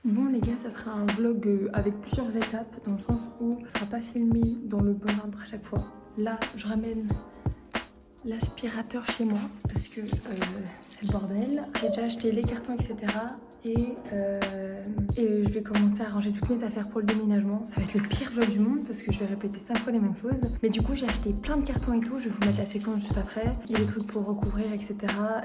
Bon les gars, ça sera un vlog avec plusieurs étapes dans le sens où ça sera pas filmé dans le bon ordre à chaque fois. Là, je ramène l'aspirateur chez moi parce que c'est le bordel. J'ai déjà acheté les cartons, etc. Et je vais commencer à ranger toutes mes affaires pour le déménagement. Ça va être le pire vlog du monde parce que je vais répéter 5 fois les mêmes choses. Mais du coup, j'ai acheté plein de cartons et tout. Je vais vous mettre la séquence juste après. Il y a des trucs pour recouvrir, etc.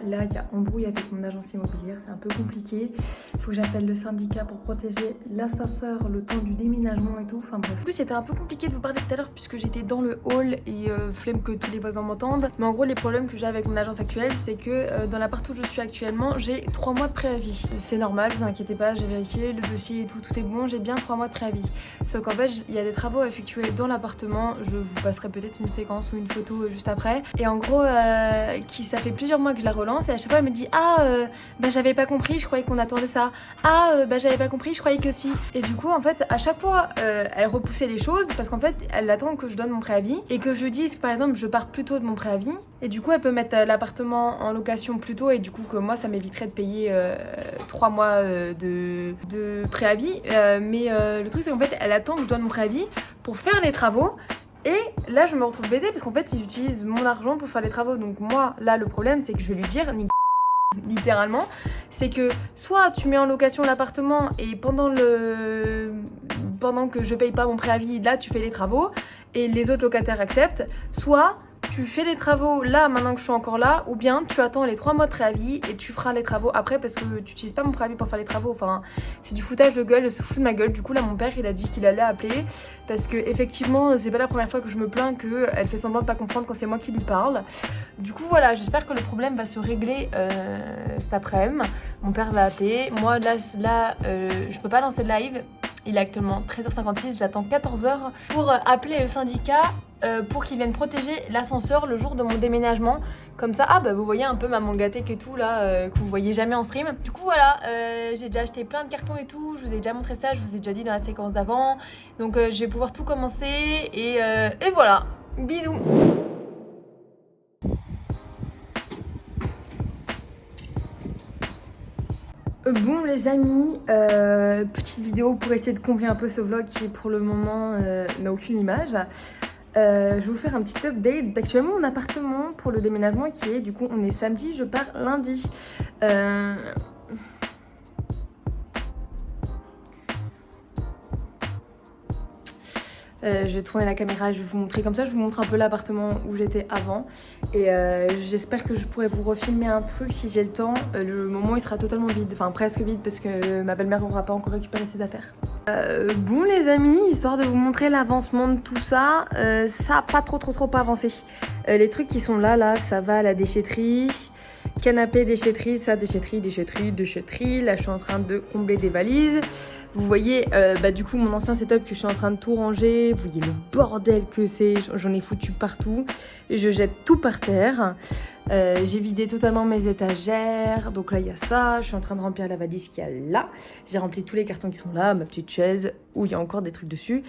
Là, il y a embrouille avec mon agence immobilière. C'est un peu compliqué. Il faut que j'appelle le syndicat pour protéger l'ascenseur le temps du déménagement et tout. Enfin bref. Du coup, c'était un peu compliqué de vous parler tout à l'heure puisque j'étais dans le hall et flemme que tous les voisins m'entendent. Mais en gros, les problèmes que j'ai avec mon agence actuelle, c'est que dans l'appart où je suis actuellement, j'ai 3 mois de préavis. C'est normal, vous inquiétez pas, j'ai vérifié le dossier et tout, tout est bon, j'ai bien 3 mois de préavis. Sauf qu'en fait, il y a des travaux à effectuer dans l'appartement, je vous passerai peut-être une séquence ou une photo juste après. Et en gros, ça fait plusieurs mois que je la relance et à chaque fois elle me dit bah j'avais pas compris, je croyais qu'on attendait ça. Bah j'avais pas compris, je croyais que si. Et du coup, en fait, à chaque fois, elle repoussait les choses parce qu'en fait, elle attend que je donne mon préavis et que je dise que par exemple, je pars plus tôt de mon préavis. Et du coup, elle peut mettre l'appartement en location plus tôt et du coup que moi, ça m'éviterait de payer 3 mois de préavis. Mais le truc, c'est qu'en fait, elle attend que je donne mon préavis pour faire les travaux. Et là, je me retrouve baisée parce qu'en fait, ils utilisent mon argent pour faire les travaux. Donc moi, là, le problème, c'est que je vais lui dire, littéralement, c'est que soit tu mets en location l'appartement et pendant que je paye pas mon préavis, là, tu fais les travaux et les autres locataires acceptent, soit tu fais les travaux là maintenant que je suis encore là, ou bien tu attends les 3 mois de préavis et tu feras les travaux après parce que tu utilises pas mon préavis pour faire les travaux. Enfin, c'est du foutage de gueule, elle se fout de ma gueule. Du coup là mon père il a dit qu'il allait appeler parce que effectivement c'est pas la première fois que je me plains qu'elle fait semblant de pas comprendre quand c'est moi qui lui parle. Du coup voilà, j'espère que le problème va se régler cet après-midi. Mon père va appeler. Moi là je peux pas lancer de live. Il est actuellement 13h56, j'attends 14h pour appeler le syndicat pour qu'ils viennent protéger l'ascenseur le jour de mon déménagement. Comme ça, bah vous voyez un peu ma mangatech et tout là, que vous voyez jamais en stream. Du coup voilà, j'ai déjà acheté plein de cartons et tout, je vous ai déjà montré ça, je vous ai déjà dit dans la séquence d'avant. Donc je vais pouvoir tout commencer et voilà, bisous. Bon les amis, petite vidéo pour essayer de combler un peu ce vlog qui pour le moment n'a aucune image. Je vais vous faire un petit update d'actuellement mon appartement pour le déménagement qui est, du coup on est samedi, je pars lundi. Je vais tourner la caméra, je vais vous montrer comme ça, je vous montre un peu l'appartement où j'étais avant. Et j'espère que je pourrai vous refilmer un truc si j'ai le temps. Le moment il sera totalement vide, enfin presque vide parce que ma belle-mère n'aura pas encore récupéré ses affaires. Bon les amis, histoire de vous montrer l'avancement de tout ça, ça n'a pas trop avancé. Les trucs qui sont là, ça va à la déchetterie. Canapé, déchetterie, ça, déchetterie. Là, je suis en train de combler des valises. Vous voyez, du coup, mon ancien setup que je suis en train de tout ranger. Vous voyez le bordel que c'est. J'en ai foutu partout. Je jette tout par terre. J'ai vidé totalement mes étagères. Donc là, il y a ça. Je suis en train de remplir la valise qu'il y a là. J'ai rempli tous les cartons qui sont là. Ma petite chaise où il y a encore des trucs dessus.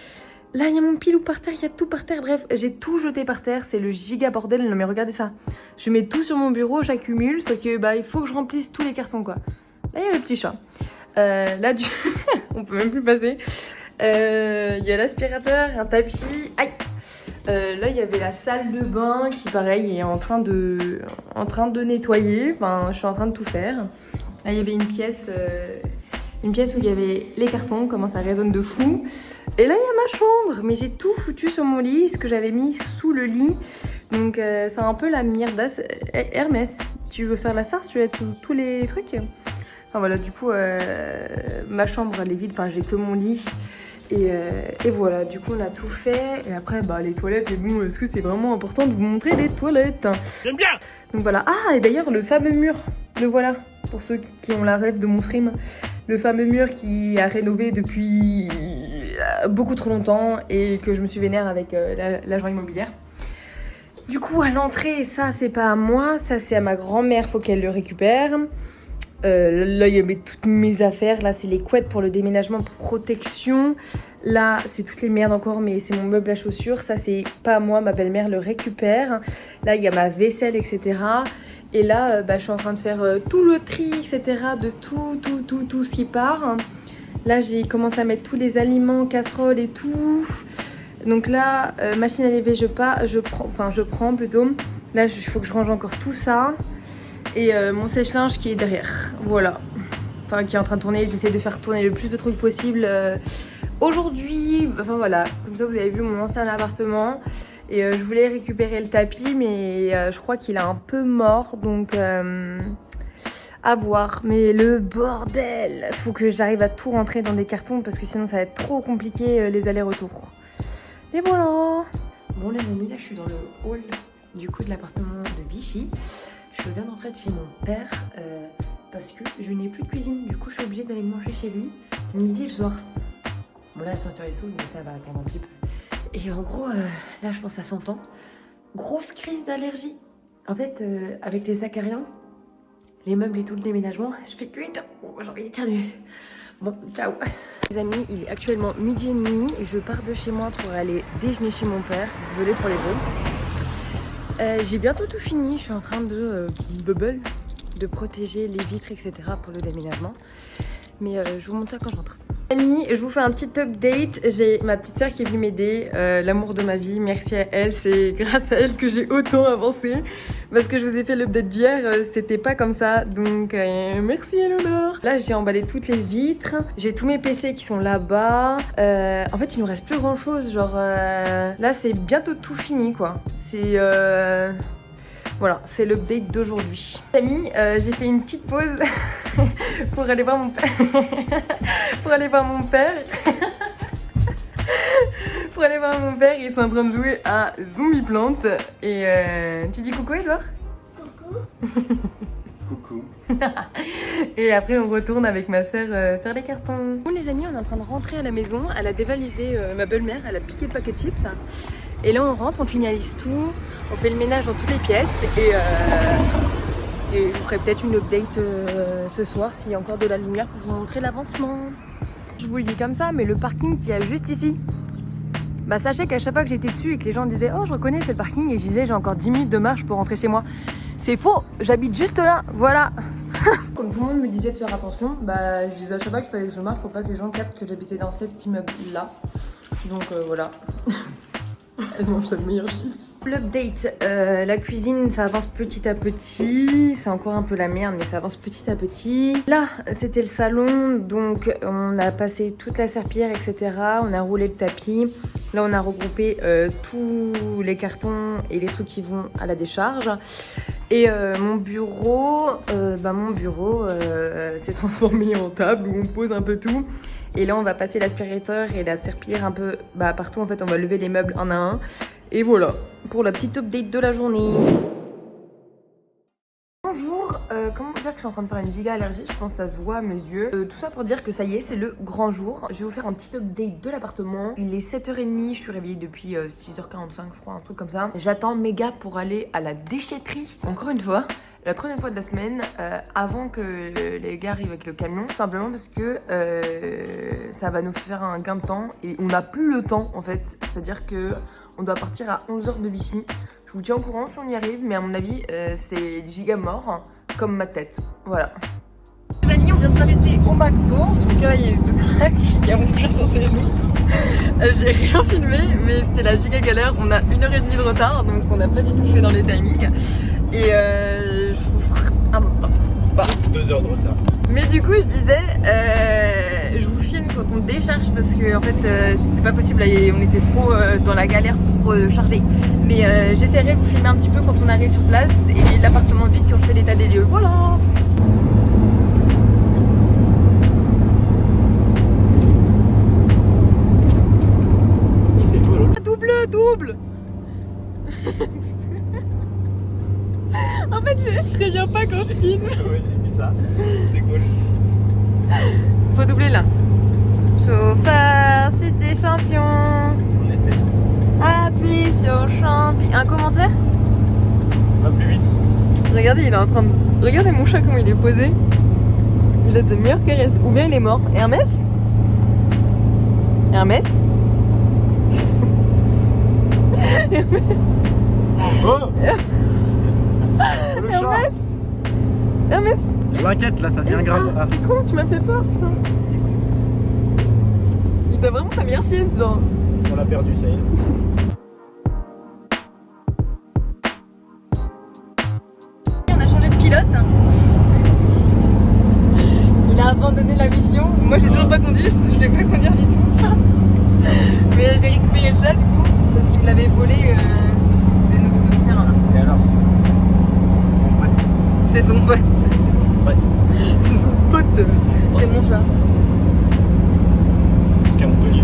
Là, il y a mon pilou par terre, il y a tout par terre. Bref, j'ai tout jeté par terre. C'est le giga bordel. Non, mais regardez ça. Je mets tout sur mon bureau, j'accumule. Sauf que, il faut que je remplisse tous les cartons, quoi. Là, il y a le petit chat. Là, on peut même plus passer. Il y a l'aspirateur, un tapis. Aïe. Là, il y avait la salle de bain qui, pareil, est en train de nettoyer. Enfin, je suis en train de tout faire. Là, il y avait une pièce où il y avait les cartons, comment ça résonne de fou. Et là, il y a ma chambre. Mais j'ai tout foutu sur mon lit, ce que j'avais mis sous le lit. Donc, c'est un peu la mierdasse. Hermès, tu veux faire la sarce? Tu veux être sous tous les trucs? Enfin, voilà, du coup, ma chambre, elle est vide. Enfin, j'ai que mon lit. Et voilà, du coup, on a tout fait. Et après, les toilettes. Mais bon, est-ce que c'est vraiment important de vous montrer les toilettes? J'aime bien. Donc, voilà. Ah, et d'ailleurs, le fameux mur. Le voilà. Pour ceux qui ont la rêve de mon stream. Le fameux mur qui a rénové depuis beaucoup trop longtemps et que je me suis vénère avec l'agent immobilière. Du coup, à l'entrée, ça, c'est pas à moi. Ça, c'est à ma grand-mère. Faut qu'elle le récupère. Là, il y avait toutes mes affaires. Là, c'est les couettes pour le déménagement, protection. Là, c'est toutes les merdes encore, mais c'est mon meuble à chaussures. Ça, c'est pas à moi. Ma belle-mère le récupère. Là, il y a ma vaisselle, etc. Et là, je suis en train de faire tout le tri, etc. de tout ce qui part. Là, j'ai commencé à mettre tous les aliments, casseroles et tout. Donc là, machine à laver, je prends plutôt. Là, il faut que je range encore tout ça. Et mon sèche-linge qui est derrière. Voilà. Enfin, qui est en train de tourner. J'essaie de faire tourner le plus de trucs possible aujourd'hui. Enfin voilà. Comme ça, vous avez vu mon ancien appartement. Et je voulais récupérer le tapis, mais je crois qu'il est un peu mort. Donc, à voir. Mais le bordel! Faut que j'arrive à tout rentrer dans des cartons parce que sinon, ça va être trop compliqué les allers-retours. Et voilà! Bon, les amis, là, je suis dans le hall du coup de l'appartement de Vichy. Je viens d'entrer de chez mon père parce que je n'ai plus de cuisine. Du coup, je suis obligée d'aller manger chez lui le midi et le soir. Bon, là, la ceinture est sous, mais ça va attendre un petit peu. Et en gros, là, je pense à 100 ans. Grosse crise d'allergie. En fait, avec les acariens, les meubles et tout le déménagement, je fais que j'ai envie d'éternuer. Bon, ciao. Les amis, il est actuellement midi et demi. Je pars de chez moi pour aller déjeuner chez mon père. Désolée pour les bruits. J'ai bientôt tout fini. Je suis en train de bubble, de protéger les vitres, etc. pour le déménagement. Mais je vous montre ça quand je rentre. Amis, je vous fais un petit update. J'ai ma petite soeur qui est venue m'aider, l'amour de ma vie, merci à elle, c'est grâce à elle que j'ai autant avancé parce que je vous ai fait l'update d'hier, c'était pas comme ça, donc merci Eleonore. Là j'ai emballé toutes les vitres, j'ai tous mes PC qui sont là-bas, en fait il nous reste plus grand chose, genre là c'est bientôt tout fini quoi, c'est... Voilà, c'est l'update d'aujourd'hui. Amis, j'ai fait une petite pause pour aller voir mon père. Pour aller voir mon père. Pour aller voir mon père, ils sont en train de jouer à Zombie Plante. Et tu dis coucou Edouard? Coucou. Coucou. Et après on retourne avec ma soeur faire les cartons. Bon les amis, on est en train de rentrer à la maison. Elle a dévalisé ma belle-mère, elle a piqué le paquet de chips. Et là on rentre, on finalise tout, on fait le ménage dans toutes les pièces et je vous ferai peut-être une update ce soir s'il y a encore de la lumière pour vous montrer l'avancement. Je vous le dis comme ça, mais le parking qu'il y a juste ici, bah sachez qu'à chaque fois que j'étais dessus et que les gens disaient oh je reconnais c'est le parking, et je disais j'ai encore 10 minutes de marche pour rentrer chez moi. C'est faux, j'habite juste là, voilà. Comme tout le monde me disait de faire attention, bah je disais à chaque fois qu'il fallait que je marche pour pas que les gens captent que j'habitais dans cet immeuble là. Donc voilà. Elle mange sa meilleure chips. L'update, la cuisine ça avance petit à petit, c'est encore un peu la merde mais ça avance petit à petit. Là c'était le salon, donc on a passé toute la serpillière etc, on a roulé le tapis. Là on a regroupé tous les cartons et les trucs qui vont à la décharge. Et mon bureau s'est transformé en table où on pose un peu tout. Et là on va passer l'aspirateur et la serpillière un peu partout, en fait on va lever les meubles un à un. Et voilà, pour la petite update de la journée. Bonjour, comment vous dire que je suis en train de faire une giga allergie, je pense que ça se voit à mes yeux. Tout ça pour dire que ça y est, c'est le grand jour. Je vais vous faire un petit update de l'appartement. Il est 7h30, je suis réveillée depuis 6h45 je crois, un truc comme ça. J'attends mes gars pour aller à la déchetterie, encore une fois. La troisième fois de la semaine, avant que les gars arrivent avec le camion, simplement parce que ça va nous faire un gain de temps et on n'a plus le temps en fait, c'est-à-dire que on doit partir à 11h de Vichy. Je vous tiens au courant si on y arrive, mais à mon avis c'est giga mort comme ma tête, voilà. Les amis, on vient de s'arrêter au McDo, donc là il y a eu deux cracks, il y a mon chat sur ses genoux. J'ai rien filmé, mais c'était la giga galère, on a 1h30 de retard, donc on n'a pas du tout fait dans les timings. Et je vous ferai 2 heures de retard. Mais du coup je disais, je vous filme quand on décharge parce que en fait c'était pas possible, on était trop dans la galère pour charger. Mais j'essaierai de vous filmer un petit peu quand on arrive sur place et l'appartement vide quand je fais l'état des lieux. Voilà. Il fait beau l'autre. Double. En fait, je préviens pas quand je filme. Ouais, j'ai vu ça. C'est cool. Faut doubler là. Chauffeur, si t'es champion. On essaie. Appuie sur champion. Un commentaire? Va plus vite. Regardez, il est en train de... Regardez mon chat comment il est posé. Il a de meilleures caresses. Ou bien il est mort. Hermès? Hermès? Hermès? Oh le chat. Hermès? Hermès? Je m'inquiète là, ça devient grave. Ah. T'es con, tu m'as fait peur, putain. t'as vraiment ta meilleure sieste, genre. On l'a perdu, ça y est. On a changé de pilote. Il a abandonné la mission. Moi j'ai toujours pas conduit, je sais pas conduire du tout. Mais j'ai récupéré le chat du coup, parce qu'il me l'avait volé le nouveau conducteur là. Et alors? C'est son pote. C'est son pote. C'est mon chat. Jusqu'à Montpellier.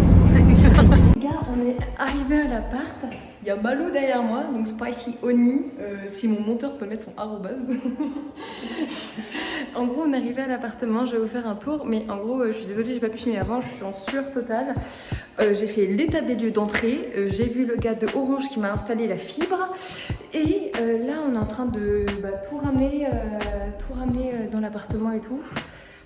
Les gars, on est arrivé à l'appart. Il y a Malo derrière moi, donc Spicy Oni, si mon monteur peut mettre son arrobase. En gros, on est arrivé à l'appartement, je vais vous faire un tour, mais en gros, je suis désolée, j'ai pas pu filmer avant, je suis en sueur totale. J'ai fait l'état des lieux d'entrée, j'ai vu le gars de Orange qui m'a installé la fibre, et là, on est en train de tout ramener dans l'appartement et tout.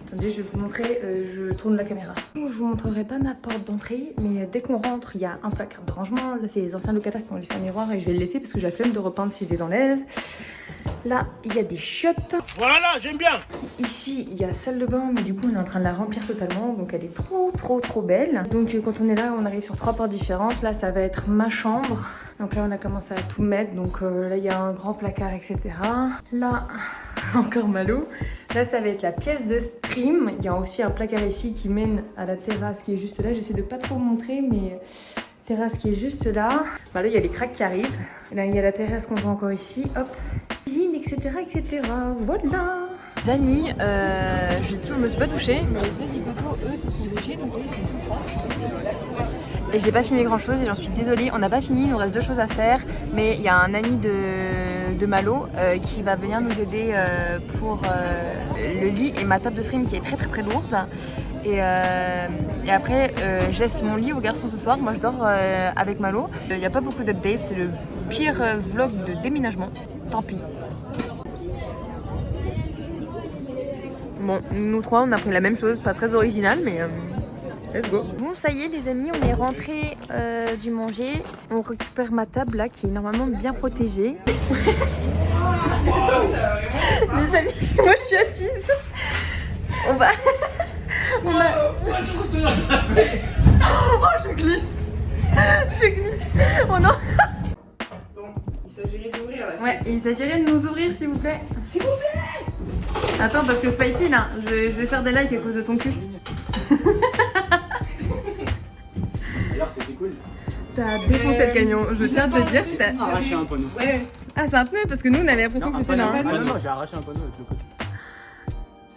Attendez, je vais vous montrer, je tourne la caméra. Je vous montrerai pas ma porte d'entrée, mais dès qu'on rentre, il y a un placard de rangement. Là, c'est les anciens locataires qui ont laissé un miroir et je vais le laisser parce que j'ai la flemme de repeindre si je les enlève. Là, il y a des chiottes. Voilà, j'aime bien. Ici, il y a salle de bain, mais du coup, on est en train de la remplir totalement. Donc, elle est trop belle. Donc, quand on est là, on arrive sur 3 portes différentes. Là, ça va être ma chambre. Donc là, on a commencé à tout mettre. Donc là, il y a un grand placard, etc. Là, encore Malo. Là, ça va être la pièce de stream. Il y a aussi un placard ici qui mène à la terrasse qui est juste là. J'essaie de pas trop vous montrer, mais terrasse qui est juste là. Là, il y a les cracks qui arrivent. Et là, il y a la terrasse qu'on voit encore ici. Hop, cuisine, etc., etc. Voilà. Les amis, je me suis pas douchée, mais les deux zigotos, eux, se sont douchés, donc eux, ils sont tout forts. Et j'ai pas filmé grand chose et j'en suis désolée, on n'a pas fini, il nous reste 2 choses à faire, mais il y a un ami de Malo qui va venir nous aider pour le lit et ma table de stream qui est très lourde. Et après, je laisse mon lit aux garçons ce soir, moi je dors avec Malo. Il n'y a pas beaucoup d'updates, c'est le pire vlog de déménagement, tant pis. Bon, nous 3 on a pris la même chose, pas très original mais let's go. Bon ça y est les amis, on est rentré du manger. On récupère ma table là qui est normalement bien protégée. Les amis, moi je suis assise. On va... Oh je glisse. Je glisse. Oh non. Il s'agirait d'ouvrir là. Ouais, il s'agirait de nous ouvrir s'il vous plaît. S'il vous plaît. Attends, parce que Spicy là, je vais faire des likes à cause de ton cul. D'ailleurs, c'était cool. T'as défoncé le camion, je tiens à te dire. J'ai arraché un panneau. Ouais. Ah, c'est un pneu parce que nous on avait l'impression que c'était là. Ah non, j'ai arraché un panneau avec le côté.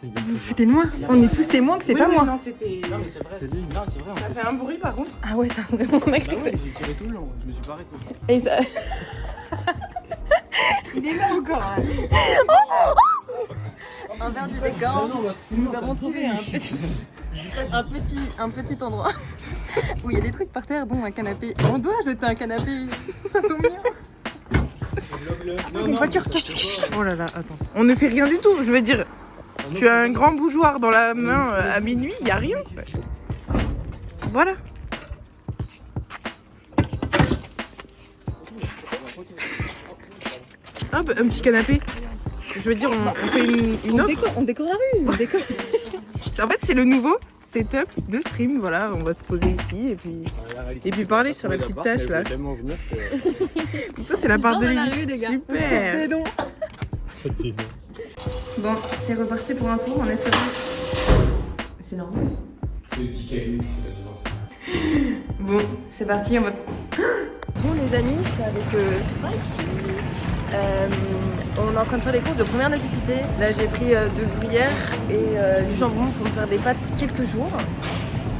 Vous foutez de moi. On est tous témoins que c'est pas moi. Non, c'était. Non, mais c'est vrai. Non, c'est vrai. Ça fait un bruit par contre. Ah ouais, ça a vraiment mec. Bah ouais, j'ai tiré tout le long, je me suis pas arrêté. Et ça... Il est là encore. Hein. Envers du décor, nous avons trouvé un petit endroit où il y a des trucs par terre, dont un canapé. On doit jeter un canapé, ça tombe bien. Une voiture, cache-toi, cache-toi. Oh là là, attends. On ne fait rien du tout, je veux dire. Tu as un grand bougeoir dans la main à minuit, il n'y a rien. Voilà. Hop, un petit canapé. Je veux dire, on fait une offre. On décore la rue, on décore. En fait, c'est le nouveau setup de stream. Voilà, on va se poser ici et puis parler sur la petite tâche là. Donc ça, c'est la part de la rue, les gars. Super. Bon, c'est reparti pour un tour en espérant. C'est normal. Bon, c'est parti, on va. Bon les amis, c'est avec Spicy. On est en train de faire des courses de première nécessité. Là j'ai pris 2 gruyères et du jambon pour me faire des pâtes quelques jours.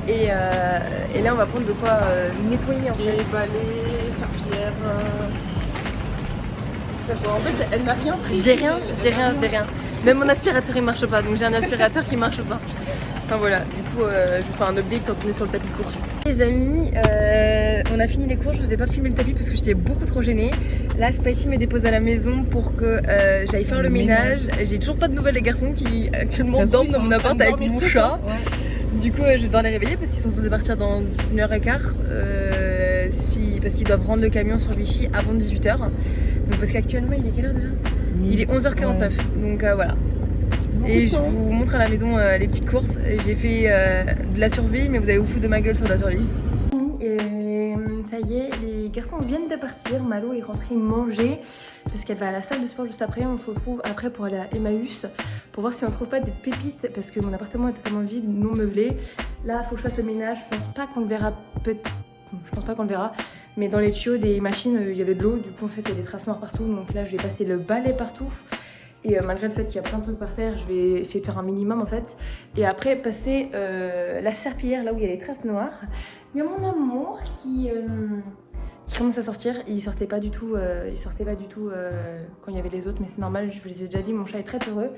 Et là on va prendre de quoi nettoyer en fait. Balais, serpillière. En fait, elle n'a rien pris. J'ai rien. Même mon aspirateur il marche pas, donc j'ai un aspirateur qui marche pas. Enfin voilà, du coup je vous fais un update quand on est sur le tapis de course. Les amis, on a fini les courses, je vous ai pas filmé le tapis parce que j'étais beaucoup trop gênée. Là Spicy me dépose à la maison pour que j'aille faire le ménage. J'ai toujours pas de nouvelles des garçons qui actuellement dorment dans mon appart avec mon chat. Ouais. Du coup je dois les réveiller parce qu'ils sont censés partir dans 1h15 parce qu'ils doivent rendre le camion sur Vichy avant 18h. Donc parce qu'actuellement il est quelle heure déjà? Il est 11h49, donc voilà. Et je vous montre à la maison les petites courses. J'ai fait de la survie, mais vous allez vous foutre de ma gueule sur la survie. Ça y est, les garçons viennent de partir. Malo est rentrée manger parce qu'elle va à la salle de sport juste après. On se retrouve après pour aller à Emmaüs pour voir si on trouve pas des pépites parce que mon appartement est totalement vide, non meublé. Là, il faut que je fasse le ménage. Je pense pas qu'on le verra. Je pense pas qu'on le verra. Mais dans les tuyaux des machines, il y avait de l'eau. Du coup, en fait, il y a des traces noires partout. Donc là, je vais passer le balai partout. Et malgré le fait qu'il y a plein de trucs par terre, je vais essayer de faire un minimum en fait. Et après passer la serpillière là où il y a les traces noires. Il y a mon amour qui commence à sortir. Il sortait pas du tout, quand il y avait les autres, mais c'est normal, je vous les ai déjà dit, mon chat est très peureux.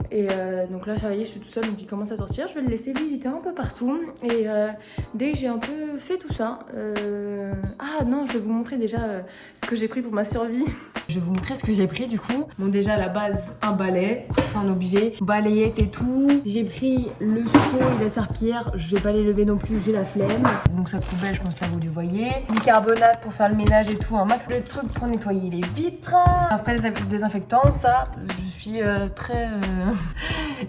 Et donc là, ça y est, je suis toute seule, donc il commence à sortir. Je vais le laisser visiter un peu partout. Et dès que j'ai un peu fait tout ça... Ah non, je vais vous montrer déjà ce que j'ai pris pour ma survie. Je vais vous montrer ce que j'ai pris du coup. Bon, déjà à la base, un balai, c'est un obligé. Balayette et tout. J'ai pris le seau et la serpillière. Je vais pas les lever non plus, j'ai la flemme. Donc ça poubelle, je pense que là vous le voyez. Bicarbonate pour faire le ménage et tout. Un max de trucs pour nettoyer les vitres. Un spray désinfectant, ça. Je suis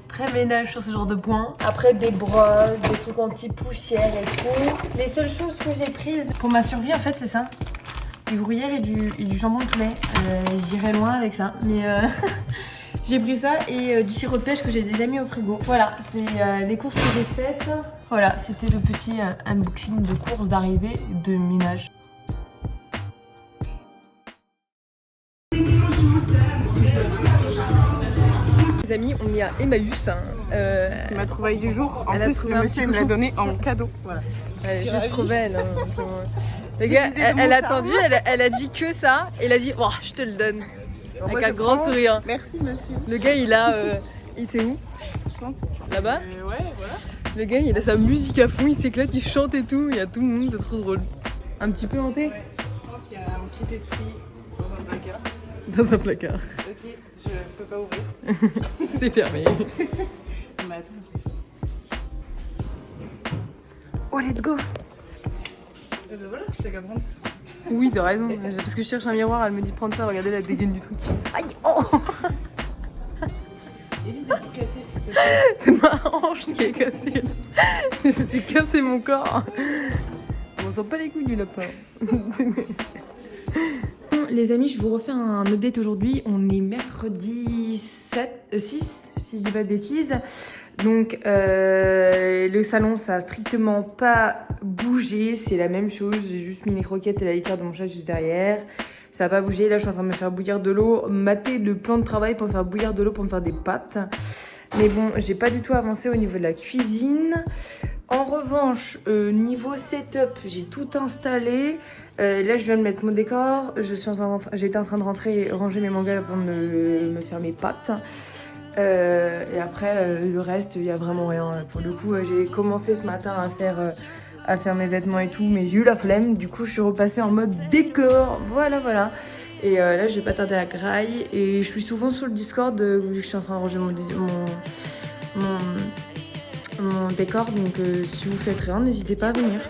très ménage sur ce genre de points. Après des brosses, des trucs anti-poussière et tout. Les seules choses que j'ai prises pour ma survie en fait c'est ça. Du gruyère et du jambon de poulet. J'irai loin avec ça. Mais j'ai pris ça et du sirop de pêche que j'ai déjà mis au frigo. Voilà, c'est les courses que j'ai faites. Voilà, c'était le petit unboxing de courses d'arrivée de ménage. Les amis, on est à Emmaüs. C'est ma trouvaille du jour. En plus, le monsieur me l'a donné en cadeau. Voilà. Elle est juste trop belle. Hein. Les gars, elle a attendu, elle a dit que ça. Et elle a dit, oh, je te le donne. Alors avec un grand sourire. Merci monsieur. Le gars, il a. Il sait où? Je pense. Là-bas? Ouais, voilà. Le gars, il a sa musique à fond, il s'éclate, il chante et tout. Il y a tout le monde, c'est trop drôle. Un petit peu hanté? Ouais, je pense qu'il y a un petit esprit dans un placard. Dans un placard. Ok, je peux pas ouvrir. C'est fermé. Mais attends, c'est fou. Oh, let's go! Et ben voilà, t'as qu'à prendre ça. Oui, t'as raison. Parce que je cherche un miroir, elle me dit prendre ça, regardez la dégaine du truc. Aïe! Oh! Évite de tout casser s'il te plaît. C'est ma hanche qui est cassée là. J'ai cassé mon corps. On sent pas les couilles du lapin. Les amis, je vous refais un update aujourd'hui. On est mercredi 6, si je dis pas de bêtises. Donc le salon, ça a strictement pas bougé. C'est la même chose. J'ai juste mis les croquettes et la litière de mon chat juste derrière. Ça n'a pas bougé. Là, je suis en train de me faire bouillir de l'eau. Mater le plan de travail pour me faire bouillir de l'eau pour me faire des pâtes. Mais bon, j'ai pas du tout avancé au niveau de la cuisine. En revanche, niveau setup, j'ai tout installé. Là, je viens de mettre mon décor. J'étais en train de ranger mes mangas avant de me faire mes pâtes. Et après, le reste, il n'y a vraiment rien. Pour le coup, j'ai commencé ce matin à faire mes vêtements et tout, mais j'ai eu la flemme. Du coup, je suis repassée en mode décor. Voilà. Et là, je vais pas tarder à graille. Et je suis souvent sur le Discord où je suis en train de ranger mon décor. Donc, si vous faites rien, n'hésitez pas à venir.